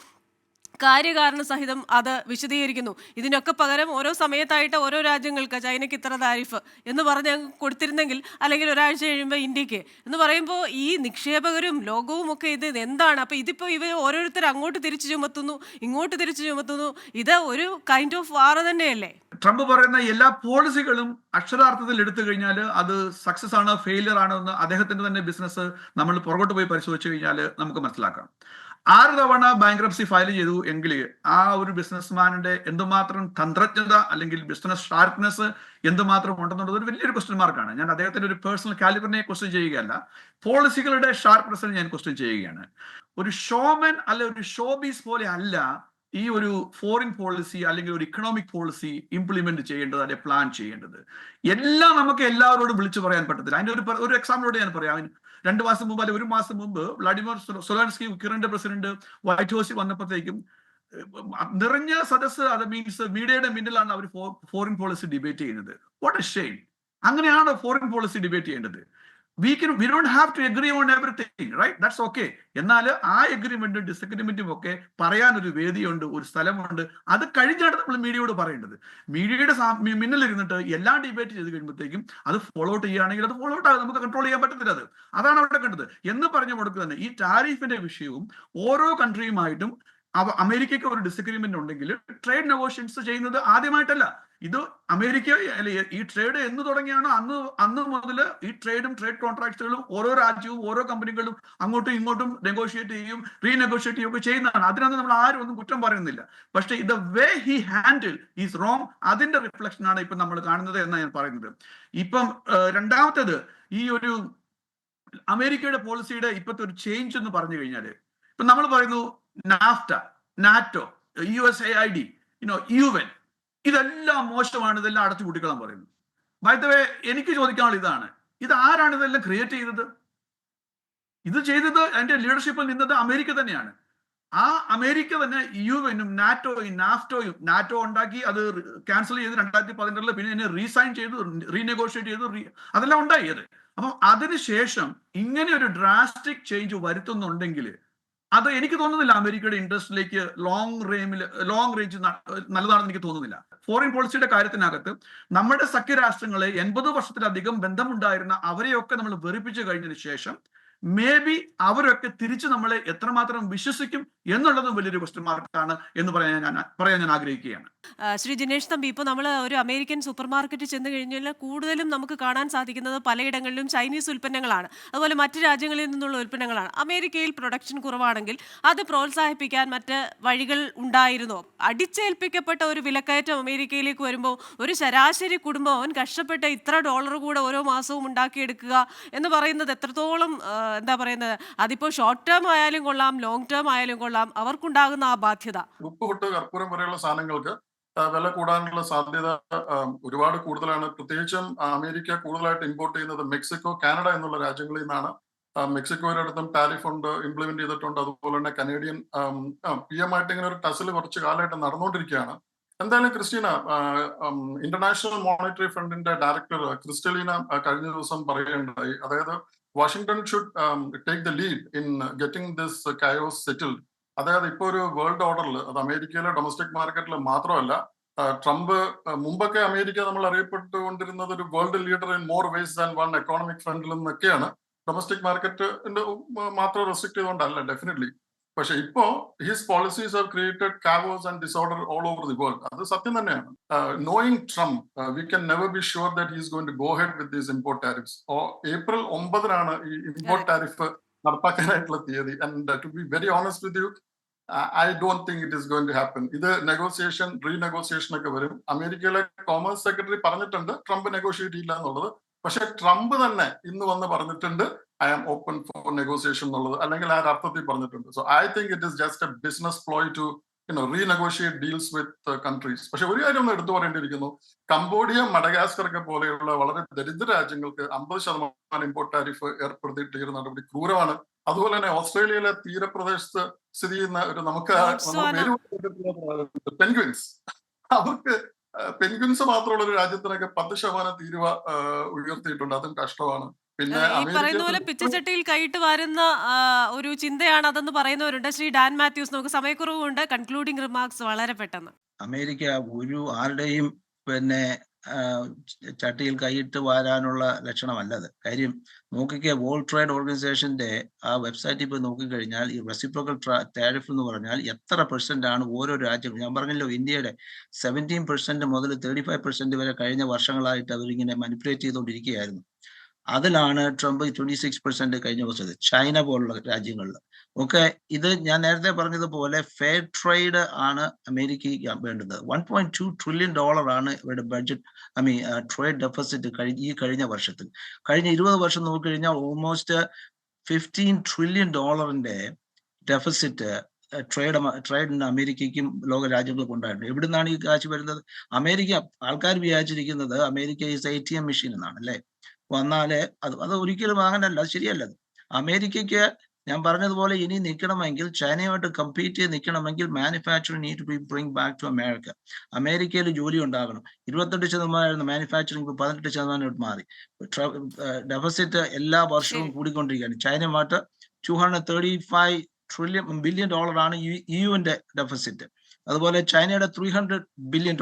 Speaker 1: കാര്യകാരണ സഹിതം അത് വിശദീകരിക്കുന്നു. ഇതിനൊക്കെ പകരം ഓരോ സമയത്തായിട്ട് ഓരോ രാജ്യങ്ങൾക്ക് ചൈനയ്ക്ക് ഇത്ര താരിഫ് എന്ന് പറഞ്ഞ് കൊടുത്തിരുന്നെങ്കിൽ, അല്ലെങ്കിൽ ഒരാഴ്ച കഴിയുമ്പോൾ ഇന്ത്യക്ക് എന്ന് പറയുമ്പോൾ ഈ നിക്ഷേപകരും ലോകവും ഒക്കെ ഇത് എന്താണ്? അപ്പോൾ ഇതിപ്പോൾ ഇവർ ഓരോരുത്തർ അങ്ങോട്ട് തിരിച്ചു ചുമത്തുന്നു, ഇങ്ങോട്ട് തിരിച്ചു ചുമത്തുന്നു. ഇത് ഒരു കൈൻഡ് ഓഫ് വാർ തന്നെയല്ലേ?
Speaker 2: ട്രംപ് പറയുന്ന എല്ലാ പോളിസികളും അക്ഷരാർത്ഥത്തിൽ എടുത്തു കഴിഞ്ഞാൽ അത് സക്സസ് ആണോ ഫെയിലിയർ ആണോ എന്ന് അദ്ദേഹത്തിന്റെ തന്നെ ബിസിനസ് നമ്മൾ പുറകോട്ട് പോയി പരിശോധിച്ചു കഴിഞ്ഞാൽ നമുക്ക് മനസ്സിലാക്കാം. 6 തവണ ബാങ്ക്രപ്സി ഫയൽ ചെയ്തു എങ്കിൽ ആ ഒരു ബിസിനസ്മാനിന്റെ എന്തുമാത്രം തന്ത്രജ്ഞത അല്ലെങ്കിൽ ബിസിനസ് ഷാർപ്നെസ് എന്തുമാത്രം ഉണ്ടെന്നുള്ളത് ഒരു വലിയൊരു ക്വസ്റ്റ്യൻ മാർക്കാണ്. ഞാൻ അദ്ദേഹത്തിന്റെ ഒരു പേഴ്സണൽ കാലിബറിനെ ക്വസ്റ്റ്യൻ ചെയ്യുകയല്ല, പോളിസികളുടെ ഷാർപ്നെസ്സിനെ ഞാൻ ക്വസ്റ്റ്യൻ ചെയ്യുകയാണ്. ഒരു ഷോമൻ അല്ല ഒരു ഷോബീസ് പോലെ അല്ല ഈ ഒരു ഫോറിൻ പോളിസി അല്ലെങ്കിൽ ഒരു ഇക്കണോമിക് പോളിസി ഇംപ്ലിമെന്റ് ചെയ്യേണ്ടത്, അല്ലെ പ്ലാൻ ചെയ്യേണ്ടത്. എല്ലാം നമുക്ക് എല്ലാവരോടും വിളിച്ചു പറയാൻ പറ്റത്തില്ല. അതിന്റെ ഒരു എക്സാമ്പിളോട് ഞാൻ പറയാം. 2 മാസം മുമ്പ്, അല്ലെ 1 മാസം മുമ്പ് വ്ളാഡിമിർ സൊലാൻസ്കി, യുക്രൈന്റെ പ്രസിഡന്റ് വൈറ്റ് ഹൗസിൽ വന്നപ്പോഴത്തേക്കും നിറഞ്ഞ സദസ്, അത് മീൻസ് മീഡിയയുടെ മുന്നിലാണ് അവർ ഫോറിൻ പോളിസി ഡിബേറ്റ് ചെയ്യുന്നത്. What A shame! അങ്ങനെയാണ് ഫോറിൻ പോളിസി ഡിബേറ്റ് ചെയ്യേണ്ടത്. we don't have to agree on everything, right? That's okay. എന്നാൽ ആ എഗ്രിമെന്റും ഡിസഗ്രിമെന്റും ഒക്കെ പറയാൻ ഒരു വേദിയുണ്ട്, ഒരു സ്ഥലമുണ്ട്. അത് കഴിഞ്ഞാണ് നമ്മൾ മീഡിയയോട് പറയേണ്ടത്. മീഡിയയുടെ മുന്നിലിരുന്നിട്ട് എല്ലാം ഡിബേറ്റ് ചെയ്ത് കഴിയുമ്പോഴത്തേക്കും അത് ഫോളോ ഔട്ട് ചെയ്യുകയാണെങ്കിൽ അത് ഫോളോ ഔട്ട് ആകും, നമുക്ക് കൺട്രോൾ ചെയ്യാൻ പറ്റത്തില്ല. അതാണ് അവിടെ കണ്ടത് എന്ന് പറഞ്ഞു കൊടുക്കുക തന്നെ. ഈ ടാരിഫിന്റെ വിഷയവും ഓരോ കൺട്രിയുമായിട്ടും അമേരിക്കയ്ക്ക് ഒരു ഡിസഗ്രിമെന്റ് ഉണ്ടെങ്കിൽ ട്രേഡ് നെഗോഷിയേഷൻസ് ചെയ്യുന്നത് ആദ്യമായിട്ടല്ല. ഇത് അമേരിക്ക ഈ ട്രേഡ് എന്ന് തുടങ്ങിയാണോ അന്ന് മുതൽ ഈ ട്രേഡും ട്രേഡ് കോൺട്രാക്റ്റുകളും ഓരോ രാജ്യവും ഓരോ കമ്പനികളും അങ്ങോട്ടും ഇങ്ങോട്ടും നെഗോഷിയേറ്റ് ചെയ്യും, റീനെഗോഷിയേറ്റ് ചെയ്യുകയൊക്കെ ചെയ്യുന്നതാണ്. അതിനകത്ത് നമ്മൾ ആരും ഒന്നും കുറ്റം പറയുന്നില്ല. പക്ഷേ the way he handle is wrong. അതിന്റെ റിഫ്ലക്ഷൻ ആണ് ഇപ്പം നമ്മൾ കാണുന്നത് എന്നാണ് ഞാൻ പറയുന്നത്. ഇപ്പം രണ്ടാമത്തേത്, ഈ ഒരു അമേരിക്കയുടെ പോളിസിയുടെ ഇപ്പോഴത്തെ ഒരു ചേഞ്ച് എന്ന് പറഞ്ഞു കഴിഞ്ഞാൽ, ഇപ്പൊ നമ്മൾ പറയുന്നു നാഫ്റ്റ, നാറ്റോ, USAID, UN, ഇതെല്ലാം മോശമാണ്, ഇതെല്ലാം അടച്ചു പൂട്ടിക്കളാൻ പറയുന്നു. ബൈ ദ വേ, എനിക്ക് ചോദിക്കാനുള്ള ഇതാണ്, ഇത് ആരാണ് ഇതെല്ലാം ക്രിയേറ്റ് ചെയ്തത്? ഇത് ചെയ്തത്, അതിന്റെ ലീഡർഷിപ്പിൽ നിന്നത് അമേരിക്ക തന്നെയാണ്. ആ അമേരിക്ക തന്നെ UN-ഉം നാറ്റോയും നാഫ്റ്റോയും, നാറ്റോ ഉണ്ടാക്കി അത് ക്യാൻസൽ ചെയ്ത് 2018 പിന്നെ റീസൈൻ ചെയ്തു, റീനെഗോഷിയേറ്റ് ചെയ്തു, അതെല്ലാം ഉണ്ടായത്. അപ്പം അതിനുശേഷം ഇങ്ങനെ ഒരു ഡ്രാസ്റ്റിക് ചേഞ്ച് വരുത്തുന്നുണ്ടെങ്കിൽ അത് എനിക്ക് തോന്നുന്നില്ല അമേരിക്കയുടെ ഇൻട്രസ്റ്റിലേക്ക് ലോങ് റേഞ്ച് നല്ലതാണെന്ന് എനിക്ക് തോന്നുന്നില്ല. ഫോറിൻ പോളിസിയുടെ കാര്യത്തിനകത്ത് നമ്മുടെ സഖ്യരാഷ്ട്രങ്ങളെ 80 വർഷത്തിലധികം ബന്ധമുണ്ടായിരുന്ന അവരെയൊക്കെ നമ്മൾ വെറുപ്പിച്ചു കഴിഞ്ഞതിന് ശേഷം മേ ബി അവരൊക്കെ തിരിച്ച് നമ്മളെ എത്രമാത്രം വിശ്വസിക്കും എന്നുള്ളതും വലിയൊരു ക്വസ്റ്റ്യൻ മാർക്കാണ് എന്ന് പറയാൻ ഞാൻ ആഗ്രഹിക്കുകയാണ്.
Speaker 1: ശ്രീ ജിനേഷ് തമ്പി, ഇപ്പോൾ നമ്മൾ ഒരു അമേരിക്കൻ സൂപ്പർ മാർക്കറ്റിൽ ചെന്ന് കഴിഞ്ഞാൽ കൂടുതലും നമുക്ക് കാണാൻ സാധിക്കുന്നത് പലയിടങ്ങളിലും ചൈനീസ് ഉൽപ്പന്നങ്ങളാണ്, അതുപോലെ മറ്റ് രാജ്യങ്ങളിൽ നിന്നുള്ള ഉൽപ്പന്നങ്ങളാണ്. അമേരിക്കയിൽ പ്രൊഡക്ഷൻ കുറവാണെങ്കിൽ അത് പ്രോത്സാഹിപ്പിക്കാൻ മറ്റ് വഴികൾ ഉണ്ടായിരുന്നോ? അടിച്ചേൽപ്പിക്കപ്പെട്ട ഒരു വിലക്കയറ്റം അമേരിക്കയിലേക്ക് വരുമ്പോൾ ഒരു ശരാശരി കുടുംബം അവൻ കഷ്ടപ്പെട്ട് $ഇത്ര കൂടെ ഓരോ മാസവും ഉണ്ടാക്കിയെടുക്കുക എന്ന് പറയുന്നത് എത്രത്തോളം എന്താ പറയുന്നത്, അതിപ്പോൾ ഷോർട്ട് ടേം ആയാലും കൊള്ളാം, ലോങ് ടേം ആയാലും കൊള്ളാം, അവർക്കുണ്ടാകുന്ന ആ ബാധ്യത?
Speaker 3: ഉപ്പ്, പുട്ട്, കർപ്പൂരം പോലെയുള്ള സാധനങ്ങൾക്ക് വില കൂടാനുള്ള സാധ്യത ഒരുപാട് കൂടുതലാണ്. പ്രത്യേകിച്ചും അമേരിക്ക കൂടുതലായിട്ട് ഇമ്പോർട്ട് ചെയ്യുന്നത് മെക്സിക്കോ, കാനഡ എന്നുള്ള രാജ്യങ്ങളിൽ നിന്നാണ്. മെക്സിക്കോയുടെ അടുത്തും ടാരിഫ് ഉണ്ട്, ഇംപ്ലിമെന്റ് ചെയ്തിട്ടുണ്ട്. അതുപോലെ തന്നെ കനേഡിയൻ PM ആയിട്ട് ഇങ്ങനെ ഒരു ടസിൽ കുറച്ച് കാലമായിട്ട് നടന്നുകൊണ്ടിരിക്കുകയാണ്. എന്തായാലും ക്രിസ്റ്റീന, ഇന്റർനാഷണൽ മോണിറ്ററി ഫണ്ടിന്റെ ഡയറക്ടർ ക്രിസ്റ്റലീന കഴിഞ്ഞ ദിവസം പറയുകയുണ്ടായി, അതായത് Washington should take the lead in getting this chaos settled. അതായത് ഇപ്പൊ ഒരു വേൾഡ് ഓർഡറിൽ, അത് അമേരിക്കയിലെ ഡൊമസ്റ്റിക് മാർക്കറ്റിൽ മാത്രമല്ല, ട്രംപ് മുമ്പൊക്കെ അമേരിക്ക നമ്മൾ അറിയപ്പെട്ടുകൊണ്ടിരുന്നത് ഒരു world leader in more ways than one economic ഫ്രണ്ടിൽ നിന്നൊക്കെയാണ്. ഡൊമസ്റ്റിക് മാർക്കറ്റ് മാത്രം റെസ്ട്രിക്ട് ചെയ്തുകൊണ്ടല്ല, ഡെഫിനറ്റ്ലി. പക്ഷെ ഇപ്പോ his policies have created chaos and disorder all over the world. അത് സത്യം തന്നെയാണ്. Knowing Trump, we can never be sure that he's going to go ahead with these import tariffs. April 9 ഈ ഇമ്പോർട്ട് ടാരിഫ് നടപ്പാക്കാനായിട്ടുള്ള തീയതി. And to be very honest with you, I don't think it is going to happen. ഇത് നെഗോസിയേഷൻ, റീനെഗോസിയേഷൻ ഒക്കെ വരും. അമേരിക്കയിലെ കോമേഴ്സ് സെക്രട്ടറി പറഞ്ഞിട്ടുണ്ട് ട്രംപ് നെഗോഷിയേറ്റ് ചെയ്യില്ല എന്നുള്ളത്. പക്ഷെ ട്രംപ് തന്നെ ഇന്ന് വന്ന് പറഞ്ഞിട്ടുണ്ട് I am open for negotiation എന്നുള്ളത്, അല്ലെങ്കിൽ ആ അർത്ഥത്തിൽ പറഞ്ഞിട്ടുണ്ട്. So I think it is just a business ploy to renegotiate deals with countries. പക്ഷെ ഒരു കാര്യം ഒന്ന് എടുത്തു പറയേണ്ടിയിരിക്കുന്നു, കംബോഡിയ, മഡഗാസ്കർ ഒക്കെ പോലെയുള്ള വളരെ ദരിദ്ര രാജ്യങ്ങൾക്ക് 50% ഇമ്പോർട്ട് ടാരിഫ് ഏർപ്പെടുത്തിയിട്ടുള്ള നടപടി ക്രൂരമാണ്. അതുപോലെ തന്നെ ഓസ്ട്രേലിയയിലെ തീരപ്രദേശത്ത് സ്ഥിതി ചെയ്യുന്ന ഒരു നമുക്ക് പെൻഗ്വിൻസ്, അവർക്ക് പെൻഗ്വിൻസ് മാത്രമുള്ള ഒരു രാജ്യത്തിനൊക്കെ 10% തീരുവ ഉയർത്തിയിട്ടുണ്ട്. അതും കഷ്ടമാണ്. പിന്നെ
Speaker 1: ഈ പറയുന്ന പോലെ പിച്ചച്ചട്ടിയിൽ കൈയിട്ട് വരുന്ന ഒരു ചിന്തയാണ് അതെന്ന് പറയുന്നവരുണ്ട്. ശ്രീ ഡാൻ മാത്യൂസ്, നമുക്ക് സമയക്കുറവുണ്ട്, കൺക്ലൂഡിംഗ് റിമാർക്സ് വളരെ പെട്ടെന്ന്.
Speaker 4: അമേരിക്ക ഒരു ആരുടെയും പിന്നെ ചട്ടിയിൽ കൈയിട്ട് വാരാനുള്ള ലക്ഷണമല്ലത്. കാര്യം നോക്കിക്കുക, വേൾഡ് ട്രേഡ് ഓർഗനൈസേഷന്റെ ആ വെബ്സൈറ്റിൽ പോയി നോക്കിക്കഴിഞ്ഞാൽ ഈ റെസിപ്രോക്കൽ ടാരിഫ് എന്ന് പറഞ്ഞാൽ എത്ര % ആണ് ഓരോ രാജ്യവും. ഞാൻ പറഞ്ഞല്ലോ, ഇന്ത്യയുടെ 17% മുതൽ 35% വരെ കഴിഞ്ഞ വർഷങ്ങളായിട്ട് അവരിങ്ങനെ മാനിപ്പുലേറ്റ് ചെയ്തുകൊണ്ടിരിക്കുകയായിരുന്നു. അതിലാണ് ട്രംപ് 26% കഴിഞ്ഞ വർഷത്തെ. ചൈന പോലുള്ള രാജ്യങ്ങളിൽ ഒക്കെ ഇത് ഞാൻ നേരത്തെ പറഞ്ഞതുപോലെ ഫെയർ ട്രേഡ് ആണ് അമേരിക്കയ്ക്ക് വേണ്ടത്. $1.2 ട്രില്യൺ ആണ് ഇവരുടെ ബഡ്ജറ്റ്, ട്രേഡ് ഡെഫിസിറ്റ് കഴിഞ്ഞ വർഷത്തിൽ. കഴിഞ്ഞ 20 വർഷം നോക്കിക്കഴിഞ്ഞാൽ ഓൾമോസ്റ്റ് $15 ട്രില്യൺ ഡെഫിസിറ്റ് ട്രേഡിന് അമേരിക്കയ്ക്കും ലോക രാജ്യങ്ങൾക്കും ഉണ്ടായിട്ടുണ്ട്. എവിടെ നിന്നാണ് ഈ കാശ് വരുന്നത്? അമേരിക്ക, ആൾക്കാർ വിചാരിച്ചിരിക്കുന്നത് അമേരിക്ക ഈസ് ATM മെഷീൻ എന്നാണ്, അല്ലേ? വന്നാല് അത് ഒരിക്കലും അങ്ങനല്ല, ശരിയല്ലത്. അമേരിക്കയ്ക്ക് ഞാൻ പറഞ്ഞതുപോലെ ഇനി നിൽക്കണമെങ്കിൽ, ചൈനയുമായിട്ട് കമ്പീറ്റ് ചെയ്ത് നിൽക്കണമെങ്കിൽ, manufacturing need to be bring back to America. അമേരിക്കയിൽ ജോലി ഉണ്ടാകണം. 28% മാനുഫാക്ചറിംഗ് 18% മാറി. ഡെഫിസിറ്റ് എല്ലാ വർഷവും കൂടിക്കൊണ്ടിരിക്കുകയാണ്. ചൈനയുമായിട്ട് $235 ബില്യൺ ആണ് യുവിന്റെ ഡെഫിസിറ്റ്. അതുപോലെ ചൈനയുടെ $300 ബില്യൺ.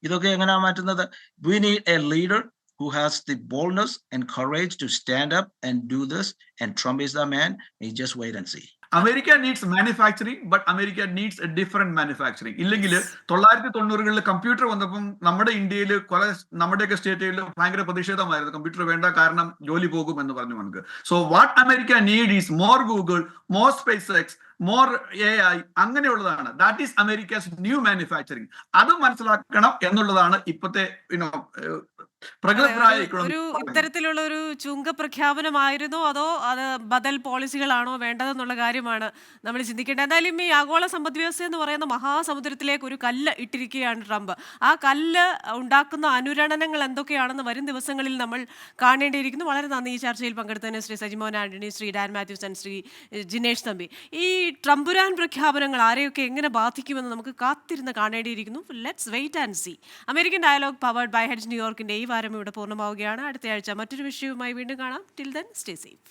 Speaker 4: ഇതൊക്കെ എങ്ങനെയാ മാറ്റുന്നത്? We need A leader who has the boldness and courage to stand up and do this, and Trump is the man. You just wait and see.
Speaker 2: America needs manufacturing, but America needs a different manufacturing. ഇല്ലെങ്കിൽ 1990-കളിൽ കമ്പ്യൂട്ടർ വന്നപ്പം നമ്മുടെ ഇന്ത്യയിൽ നമ്മുടെയൊക്കെ സ്റ്റേറ്റുകളിൽ ഭയങ്കര പ്രതിഷേധമായിരുന്നു. കമ്പ്യൂട്ടർ വേണ്ട, കാരണം ജോലി പോകും എന്ന് പറഞ്ഞു നമുക്ക്. So what America need is more Google, more SpaceX, more AI, അങ്ങനെയുള്ളതാണ്. That is America's new manufacturing. അത് മനസ്സിലാക്കണം എന്നുള്ളതാണ് ഇപ്പോഴത്തെ
Speaker 1: ഒരു ഇത്തരത്തിലുള്ള ഒരു ചുങ്ക പ്രഖ്യാപനമായിരുന്നോ അതോ അത് ബദൽ പോളിസികളാണോ വേണ്ടതെന്നുള്ള കാര്യമാണ് നമ്മൾ ചിന്തിക്കേണ്ടത്. എന്തായാലും ഈ ആഗോള സമ്പദ് വ്യവസ്ഥ എന്ന് പറയുന്ന മഹാസമുദ്രത്തിലേക്ക് ഒരു കല്ല് ഇട്ടിരിക്കുകയാണ് ട്രംപ്. ആ കല്ല് ഉണ്ടാക്കുന്ന അനുരണനങ്ങൾ എന്തൊക്കെയാണെന്ന് വരും ദിവസങ്ങളിൽ നമ്മൾ കാണേണ്ടിയിരിക്കുന്നു. വളരെ നന്ദി ഈ ചർച്ചയിൽ പങ്കെടുത്തതിന് ശ്രീ സജിമോൻ ആന്റണി, ശ്രീ ഡാൻ മാത്യൂസ് ആൻഡ് ശ്രീ ജിനേഷ് തമ്പി. ഈ ട്രംപുരാൻ പ്രഖ്യാപനങ്ങൾ ആരെയൊക്കെ എങ്ങനെ ബാധിക്കുമെന്ന് നമുക്ക് കാത്തിരുന്ന് കാണേണ്ടിയിരിക്കുന്നു. Let's wait and see. American dialogue powered by hedge ന്യൂയോർക്കിന്റെ ഈ വാരം ഇവിടെ പൂർണ്ണമാവുകയാണ്. അടുത്തയാഴ്ച മറ്റൊരു വിഷയവുമായി വീണ്ടും കാണാം. Till then stay safe.